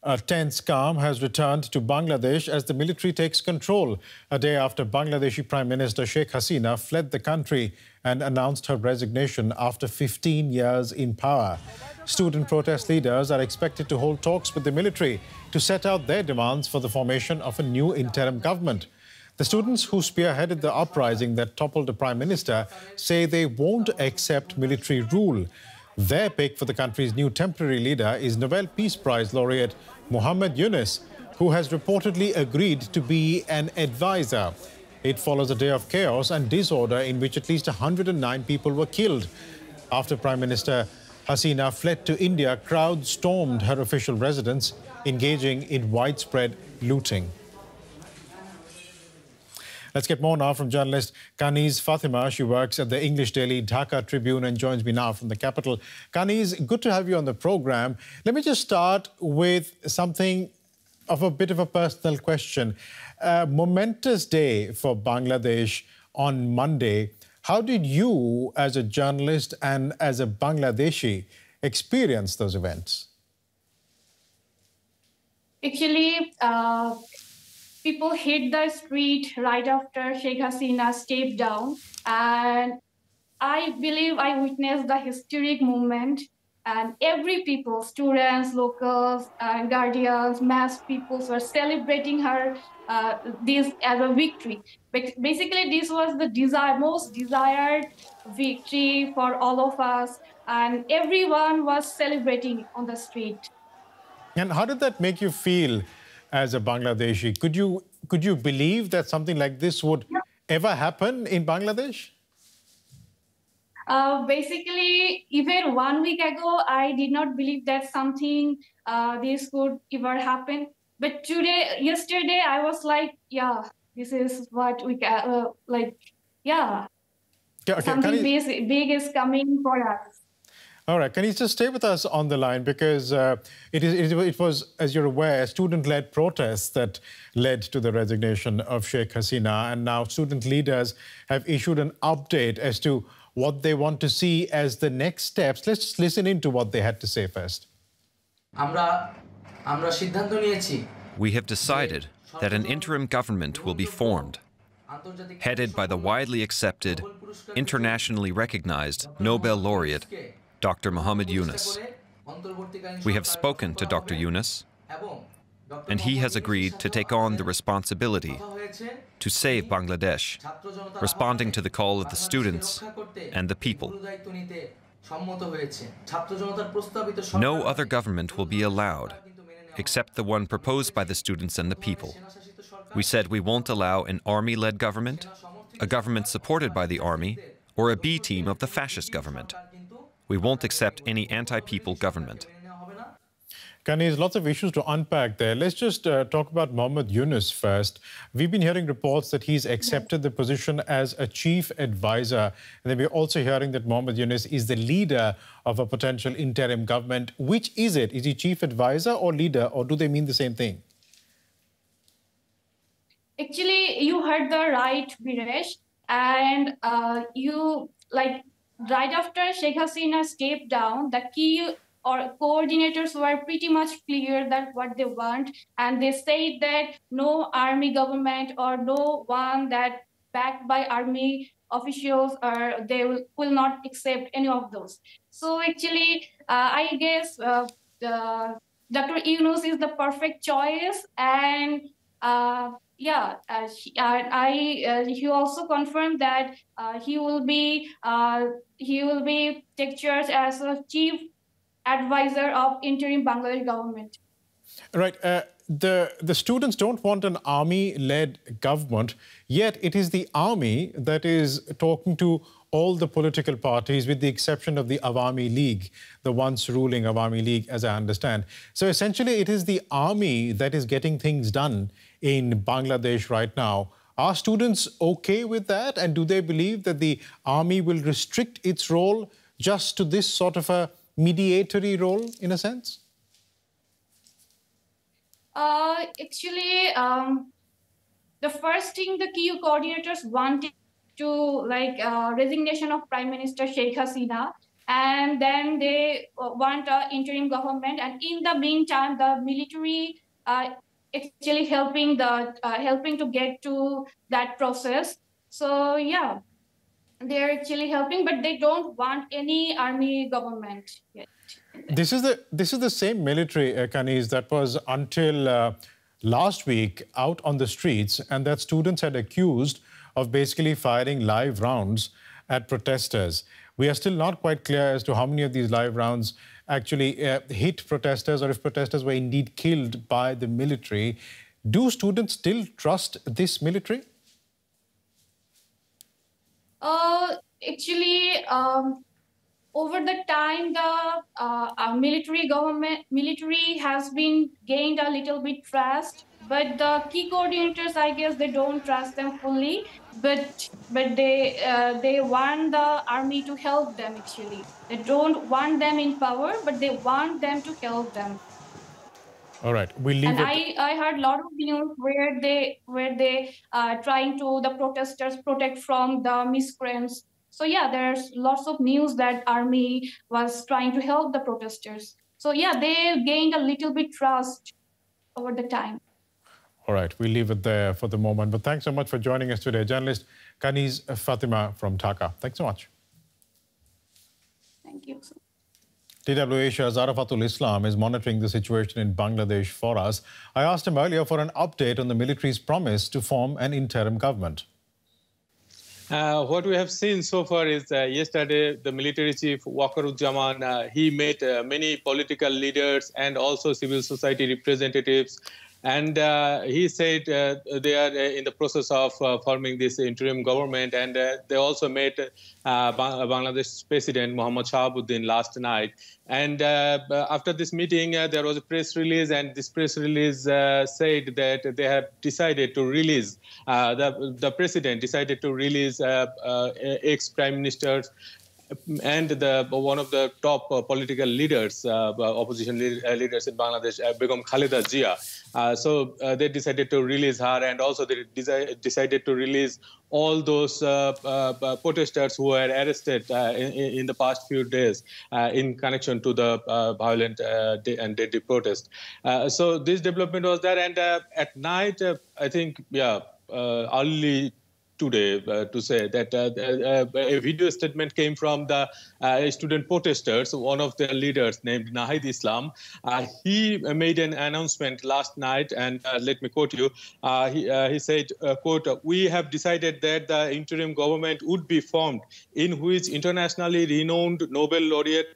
A tense calm has returned to Bangladesh as the military takes control, a day after Bangladeshi Prime Minister Sheikh Hasina fled the country and announced her resignation after 15 years in power. Student protest leaders are expected to hold talks with the military to set out their demands for the formation of a new interim government. The students who spearheaded the uprising that toppled the Prime Minister say they won't accept military rule. Their pick for the country's new temporary leader is Nobel Peace Prize laureate Muhammad Yunus, who has reportedly agreed to be an advisor. It follows a day of chaos and disorder in which at least 109 people were killed. After Prime Minister Hasina fled to India, crowds stormed her official residence, engaging in widespread looting. Let's get more now from journalist Kaniz Fatema. She works at the English daily Dhaka Tribune and joins me now from the capital. Kaniz, good to have you on the program. Let me just start with something of a bit of a personal question. A momentous day for Bangladesh on Monday. How did you, as a journalist and as a Bangladeshi, experience those events? Actually, people hit the street right after Sheikh Hasina stepped down, and I believe I witnessed the historic moment. And every people, students, locals, and guardians, mass peoples were celebrating her this as a victory. Basically, this was the most desired victory for all of us, and everyone was celebrating on the street. And how did that make you feel as a Bangladeshi? Could you believe that something like this would ever happen in Bangladesh? Basically, even 1 week ago, I did not believe that something this could ever happen. But yesterday, I was like, yeah, this is what we can, something big is coming for us. All right, can you just stay with us on the line? Because it was, as you're aware, student-led protests that led to the resignation of Sheikh Hasina. And now student leaders have issued an update as to what they want to see as the next steps. Let's just listen into what they had to say first. We have decided that an interim government will be formed, headed by the widely accepted, internationally recognized Nobel laureate, Dr. Muhammad Yunus. We have spoken to Dr. Yunus, and he has agreed to take on the responsibility to save Bangladesh, responding to the call of the students and the people. No other government will be allowed, except the one proposed by the students and the people. We said we won't allow an army-led government, a government supported by the army, or a B team of the fascist government. We won't accept any anti-people government. Kaniz, lots of issues to unpack there. Let's just talk about Muhammad Yunus first. We've been hearing reports that he's accepted the position as a chief advisor. And then we're also hearing that Muhammad Yunus is the leader of a potential interim government. Which is it? Is he chief advisor or leader, or do they mean the same thing? Actually, you heard the right, Biresh. And right after Sheikh Hasina stepped down, the key coordinators were pretty much clear that what they want, and they said that no army government or no one that backed by army officials, or they will not accept any of those. So actually, I guess Dr. Yunus is the perfect choice, and he also confirmed that he will be take charge as a chief advisor of interim Bangladesh government. Right. The students don't want an army-led government, yet it is the army that is talking to all the political parties, with the exception of the Awami League, the once ruling Awami League, as I understand. So essentially, it is the army that is getting things done in Bangladesh right now. Are students okay with that? And do they believe that the army will restrict its role just to this sort of a mediatory role, in a sense? Actually, the first thing the key coordinators wanted to resignation of Prime Minister Sheikh Hasina, and then they want an interim government. And in the meantime, the military actually helping to get to that process. So yeah, they're actually helping, but they don't want any army government yet. This is the same military, Kaniz, that was until last week out on the streets, and that students had accused of basically firing live rounds at protesters. We are still not quite clear as to how many of these live rounds actually hit protesters, or if protesters were indeed killed by the military. Do students still trust this military? Actually, over the time, the military has been gained a little bit trust, but the key coordinators, I guess, they don't trust them fully. But they want the army to help them. Actually, they don't want them in power, but they want them to help them. All right, we'll leave and it. I heard a lot of news where they trying to the protesters protect from the miscreants. So yeah, there's lots of news that army was trying to help the protesters. So yeah, they gained a little bit trust over the time. All right, we'll leave it there for the moment. But thanks so much for joining us today, journalist Kaniz Fatema from Dhaka. Thanks so much. Thank you. DW Asia's Arafatul is monitoring the situation in Bangladesh for us. I asked him earlier for an update on the military's promise to form an interim government. What we have seen so far is yesterday the military chief Waqaruzzaman, he met many political leaders and also civil society representatives. And he said they are in the process of forming this interim government. And they also met Bangladesh President Muhammad Shahabuddin last night. And after this meeting, there was a press release, and this press release said that they have decided to release, the president decided to release ex-prime ministers and one of the top political leaders, opposition leaders in Bangladesh, Begum Khaleda Zia. So they decided to release her, and also they decided to release all those protesters who were arrested in the past few days in connection to the violent and deadly protest. So this development was there, and at night, I think, early today to say that a video statement came from the student protesters. One of their leaders, named Nahid Islam, he made an announcement last night, and let me quote you. He said, quote, "We have decided that the interim government would be formed in which internationally renowned Nobel laureate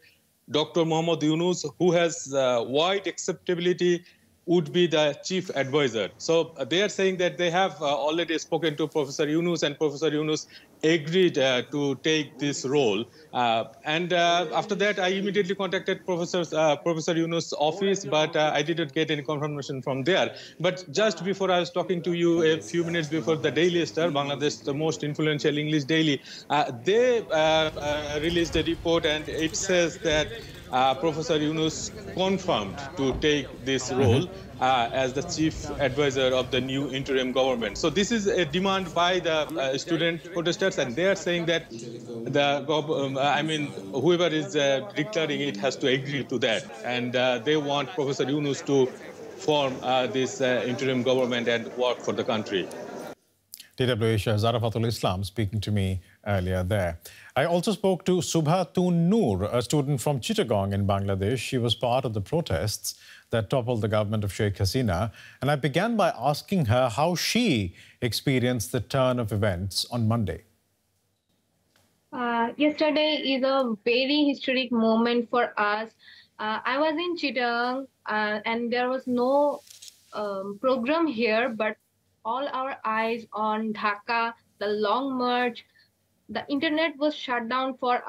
Dr. Muhammad Yunus, who has wide acceptability, would be the chief advisor." So they are saying that they have already spoken to Professor Yunus, and Professor Yunus agreed to take this role. And after that, I immediately contacted Professor Yunus' office, but I didn't get any confirmation from there. But just before I was talking to you, a few minutes before, the Daily Star, Bangladesh, the most influential English daily, they released a report, and it says that Professor Yunus confirmed to take this role as the chief advisor of the new interim government. So this is a demand by the student protesters, and they are saying that whoever is declaring it has to agree to that, and they want Professor Yunus to form this interim government and work for the country. DW Asia's Arafatul speaking to me earlier there. I also spoke to Subah Tun Noor, a student from Chittagong in Bangladesh. She was part of the protests that toppled the government of Sheikh Hasina. And I began by asking her how she experienced the turn of events on Monday. Yesterday is a very historic moment for us. I was in Chittagong and there was no program here, but all our eyes on Dhaka, the long march. The internet was shut down for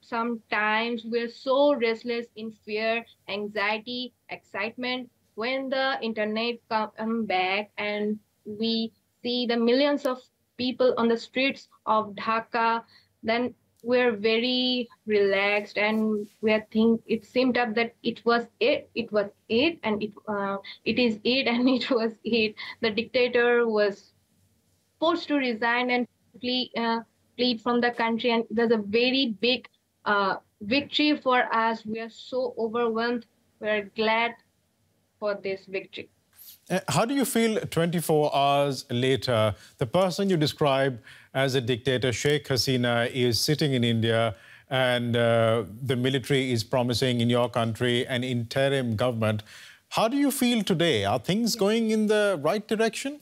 some times. We're so restless in fear, anxiety, excitement. When the internet come back and we see the millions of people on the streets of Dhaka, then we're very relaxed, and it seemed up that it was it, and it is it, and it was it. The dictator was forced to resign and flee from the country, and there's a very big victory for us. We are so overwhelmed. We are glad for this victory. How do you feel 24 hours later? The person you describe as a dictator, Sheikh Hasina, is sitting in India, and the military is promising in your country an interim government. How do you feel today? Are things going in the right direction?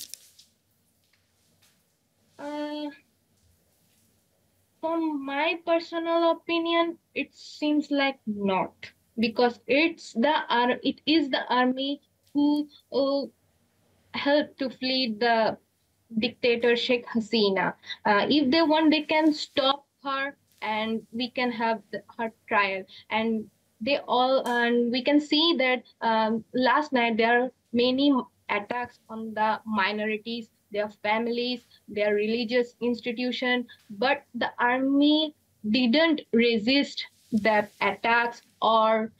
From my personal opinion, it seems like not, because it is the army who helped to flee the dictator Sheikh Hasina. If they want, they can stop her, and we can have her trial. And we can see that last night there are many attacks on the minorities, their families, their religious institution, but the army didn't resist that attacks, or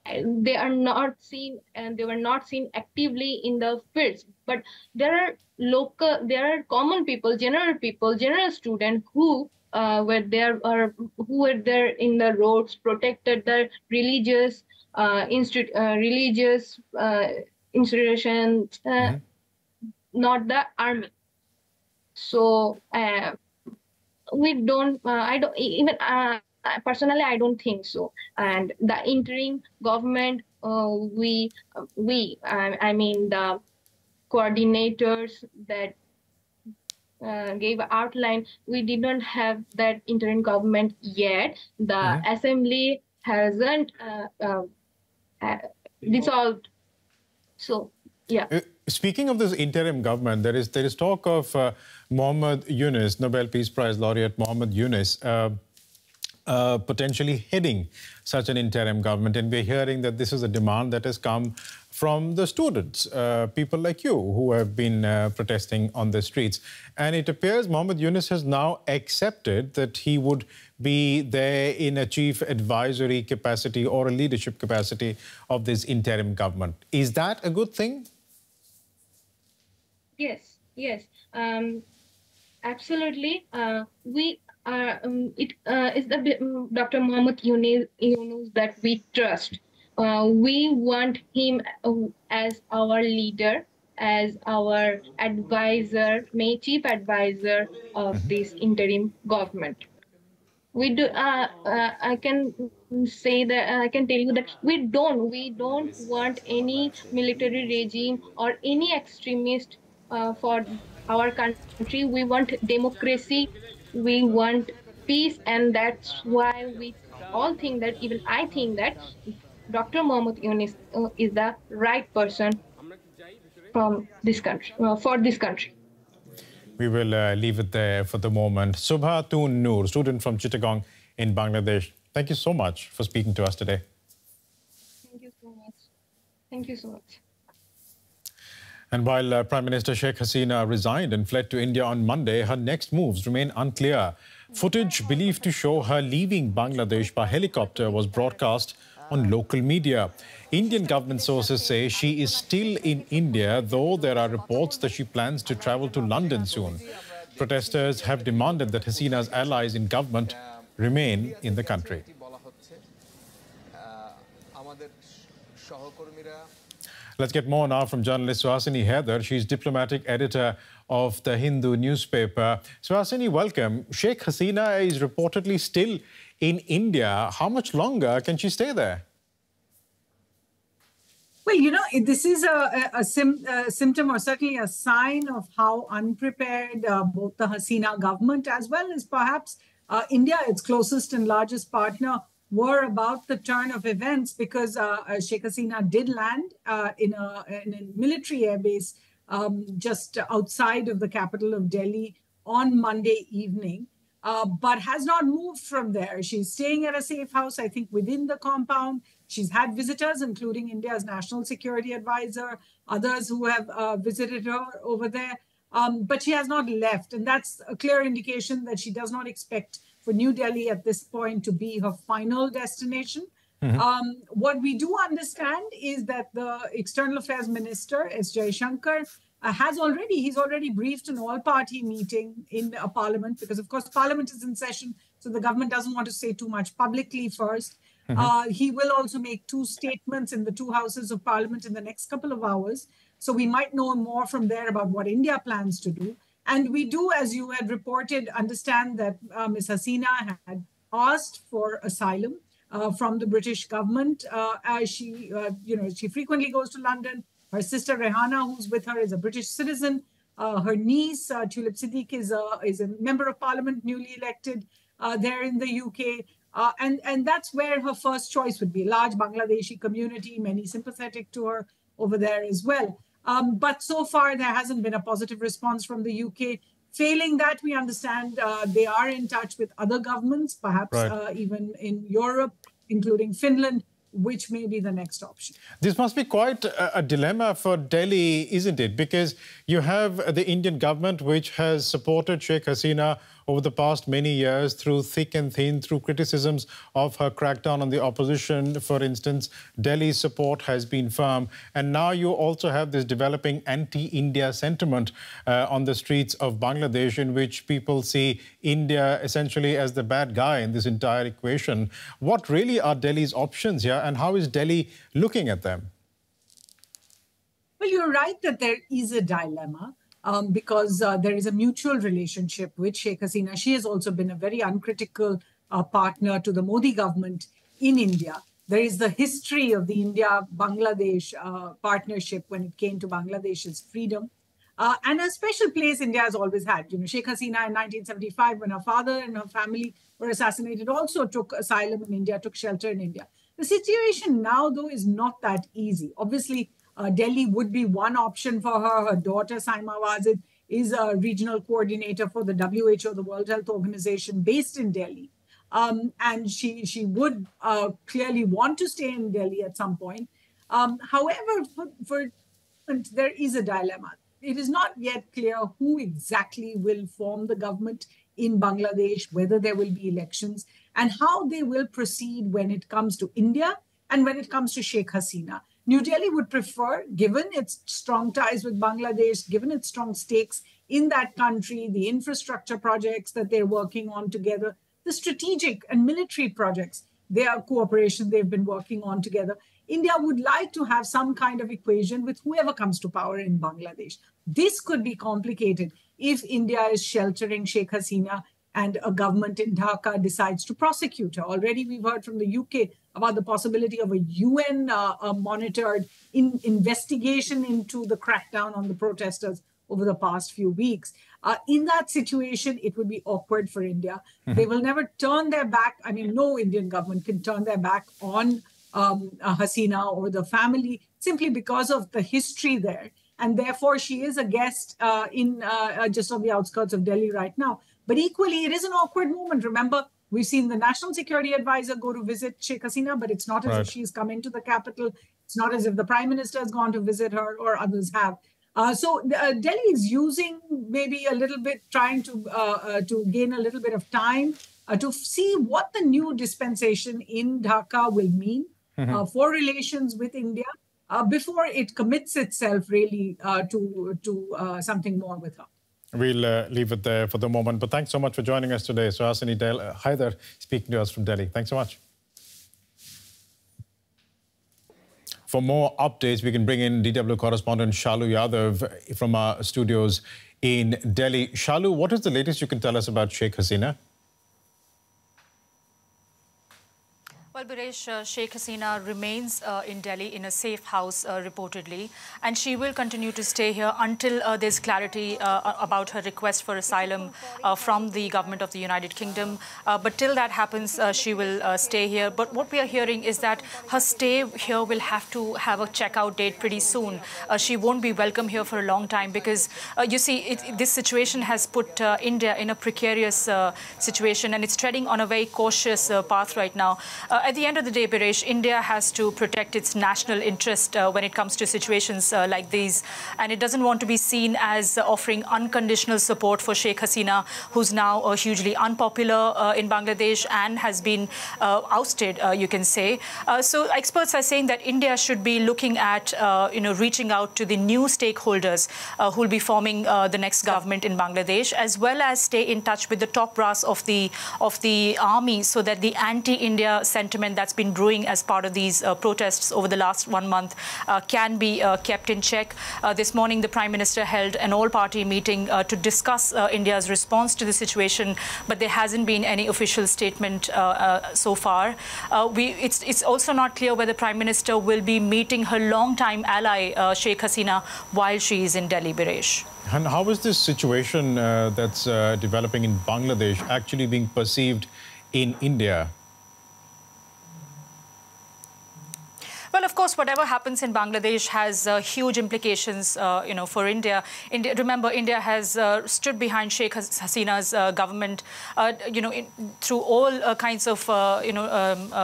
they were not seen actively in the fields. But there are common people, general students who were there in the roads, protected the religious institutions, not the army. So we don't. I don't even. Personally, I don't think so. And the interim government, I mean the coordinators that gave outline, we did not have that interim government yet. The assembly hasn't dissolved. So, yeah. Speaking of this interim government, there is talk of Muhammad Yunus, Nobel Peace Prize laureate Muhammad Yunus, potentially heading such an interim government. And we're hearing that this is a demand that has come from the students, people like you who have been protesting on the streets. And it appears Muhammad Yunus has now accepted that he would be there in a chief advisory capacity or a leadership capacity of this interim government. Is that a good thing? Yes, absolutely. It is the Dr. Muhammad Yunus that we trust. We want him as our leader, as our advisor, chief advisor of this interim government. We do. I can say that I can tell you that we don't want any military regime or any extremist for our country. We want democracy. We want peace, and that's why we all think that, even I think that Dr. Muhammad Yunus is the right person from this country, for this country. We will leave it there for the moment. Subah Tun Noor, student from Chittagong in Bangladesh. Thank you so much for speaking to us today. Thank you so much. Thank you so much. And while Prime Minister Sheikh Hasina resigned and fled to India on Monday, her next moves remain unclear. Footage believed to show her leaving Bangladesh by helicopter was broadcast on local media. Indian government sources say she is still in India, though there are reports that she plans to travel to London soon. Protesters have demanded that Hasina's allies in government remain in the country. Let's get more now from journalist Suhasini Haider. She's diplomatic editor of the Hindu newspaper. Suhasini, welcome. Sheikh Hasina is reportedly still in India. How much longer can she stay there? Well, you know, this is a symptom, or certainly a sign, of how unprepared both the Hasina government as well as perhaps India, its closest and largest partner, were about the turn of events, because Sheikh Hasina did land in a military airbase just outside of the capital of Delhi on Monday evening, but has not moved from there. She's staying at a safe house, I think, within the compound. She's had visitors, including India's national security advisor, others who have visited her over there, but she has not left. And that's a clear indication that she does not expect for New Delhi at this point to be her final destination. What we do understand is that the External Affairs Minister, S. Jaishankar, he's already briefed an all-party meeting in Parliament, because, of course, Parliament is in session So the government doesn't want to say too much publicly first. He will also make 2 statements in the 2 houses of parliament in the next couple of hours. So we might know more from there about what India plans to do. And we do, as you had reported, understand that Ms. Hasina had asked for asylum from the British government. As she, she frequently goes to London. Her sister Rehana, who's with her, is a British citizen. Her niece, Tulip Siddiq, is a member of parliament, newly elected there in the UK. And that's where her first choice would be. Large Bangladeshi community, many sympathetic to her over there as well. But so far, there hasn't been a positive response from the UK. Failing that, we understand they are in touch with other governments, perhaps even in Europe, including Finland, which may be the next option. This must be quite a dilemma for Delhi, isn't it? Because you have the Indian government, which has supported Sheikh Hasina over the past many years through thick and thin, through criticisms of her crackdown on the opposition. For instance, Delhi's support has been firm. And now you also have this developing anti-India sentiment on the streets of Bangladesh, in which people see India essentially as the bad guy in this entire equation. What really are Delhi's options here, and how is Delhi looking at them? Well, you're right that there is a dilemma. Because there is a mutual relationship with Sheikh Hasina. She has also been a very uncritical partner to the Modi government in India. There is the history of the India-Bangladesh partnership when it came to Bangladesh's freedom. And a special place India has always had. You know, Sheikh Hasina in 1975, when her father and her family were assassinated, also took asylum in India, took shelter in India. The situation now, though, is not that easy. Obviously, Delhi would be one option for her. Her daughter, Saima Wazid, is a regional coordinator for the WHO, the World Health Organization, based in Delhi. And she would clearly want to stay in Delhi at some point. However, there is a dilemma. It is not yet clear who exactly will form the government in Bangladesh, whether there will be elections, and how they will proceed when it comes to India and when it comes to Sheikh Hasina. New Delhi would prefer, given its strong ties with Bangladesh, given its strong stakes in that country, the infrastructure projects that they're working on together, the strategic and military projects, their cooperation they've been working on together. India would like to have some kind of equation with whoever comes to power in Bangladesh. This could be complicated if India is sheltering Sheikh Hasina and a government in Dhaka decides to prosecute her. Already we've heard from the UK about the possibility of a UN-monitored investigation into the crackdown on the protesters over the past few weeks. In that situation, it would be awkward for India. They will never turn their back. I mean, no Indian government can turn their back on Hasina or the family simply because of the history there. And therefore, she is a guest just on the outskirts of Delhi right now. But equally, it is an awkward moment. Remember, we've seen the National Security Advisor go to visit Sheikh Hasina, but it's not as if she's come into the capital. It's not as if the Prime Minister has gone to visit her or others have. So Delhi is using maybe a little bit, trying to gain a little bit of time to see what the new dispensation in Dhaka will mean for relations with India before it commits itself really to something more with her. We'll leave it there for the moment. But thanks so much for joining us today. Suhasini Haider speaking to us from Delhi. Thanks so much. For more updates, we can bring in DW correspondent Shalu Yadav from our studios in Delhi. Shalu, what is the latest you can tell us about Sheikh Hasina? Well, Biresh, Sheikh Hasina remains in Delhi in a safe house, reportedly, and she will continue to stay here until there's clarity about her request for asylum from the government of the United Kingdom. But till that happens, she will stay here. But what we are hearing is that her stay here will have to have a checkout date pretty soon. She won't be welcome here for a long time because, you see, this situation has put India in a precarious situation, and it's treading on a very cautious path right now. at the end of the day, Biresh, India has to protect its national interest when it comes to situations like these. And it doesn't want to be seen as offering unconditional support for Sheikh Hasina, who's now hugely unpopular in Bangladesh and has been ousted, you can say. So experts are saying that India should be looking at, reaching out to the new stakeholders who will be forming the next government in Bangladesh, as well as stay in touch with the top brass of the army, so that the anti-India sentiment that's been brewing as part of these protests over the last 1 month can be kept in check. This morning, the Prime Minister held an all-party meeting to discuss India's response to the situation, but there hasn't been any official statement so far. It's also not clear whether Prime Minister will be meeting her long-time ally, Sheikh Hasina, while she is in Delhi, Biresh. And how is this situation that's developing in Bangladesh actually being perceived in India? Well, of course, whatever happens in Bangladesh has huge implications, for India. Remember, India has stood behind Sheikh Hasina's government, through all kinds of,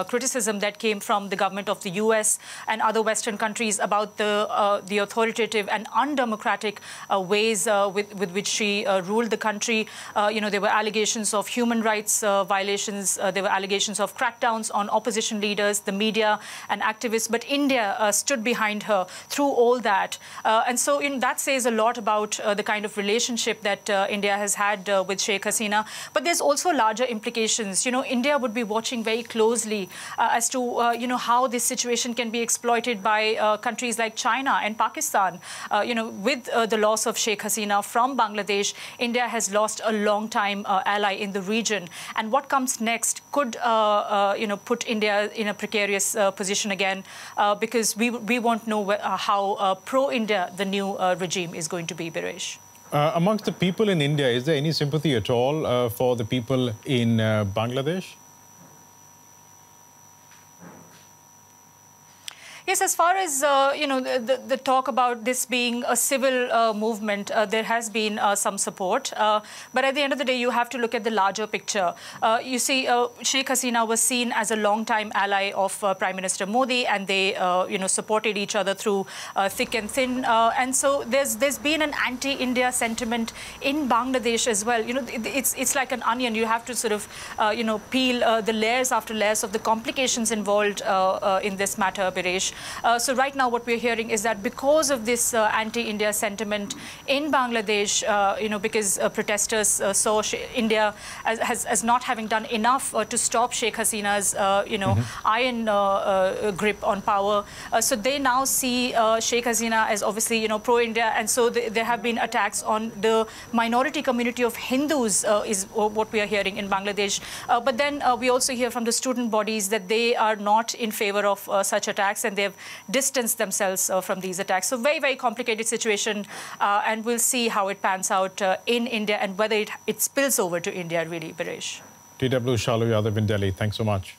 criticism that came from the government of the US and other Western countries about the authoritative and undemocratic ways with which she ruled the country. There were allegations of human rights violations. There were allegations of crackdowns on opposition leaders, the media, and activists. But India stood behind her through all that. And so that says a lot about the kind of relationship that India has had with Sheikh Hasina. But there's also larger implications. India would be watching very closely as to, how this situation can be exploited by countries like China and Pakistan. With the loss of Sheikh Hasina from Bangladesh, India has lost a long-time ally in the region. And what comes next could, put India in a precarious position again. Because we won't know how pro-India the new regime is going to be, Biresh. Amongst the people in India, is there any sympathy at all for the people in Bangladesh? Yes, as far as, the talk about this being a civil movement, there has been some support. But at the end of the day, you have to look at the larger picture. You see, Sheikh Hasina was seen as a long-time ally of Prime Minister Modi, and they, supported each other through thick and thin. And so there's been an anti-India sentiment in Bangladesh as well. It's like an onion. You have to sort of, peel the layers after layers of the complications involved in this matter, Biresh. So right now what we're hearing is that because of this anti-India sentiment in Bangladesh, because protesters saw India as not having done enough to stop Sheikh Hasina's, iron grip on power. So they now see Sheikh Hasina as obviously, pro-India. And so there have been attacks on the minority community of Hindus, is what we are hearing in Bangladesh. But then we also hear from the student bodies that they are not in favor of such attacks, and they've distanced themselves from these attacks. So very, very complicated situation, and we'll see how it pans out in India and whether it spills over to India, really, Biresh. TW Shalu, Yadav in Delhi, thanks so much.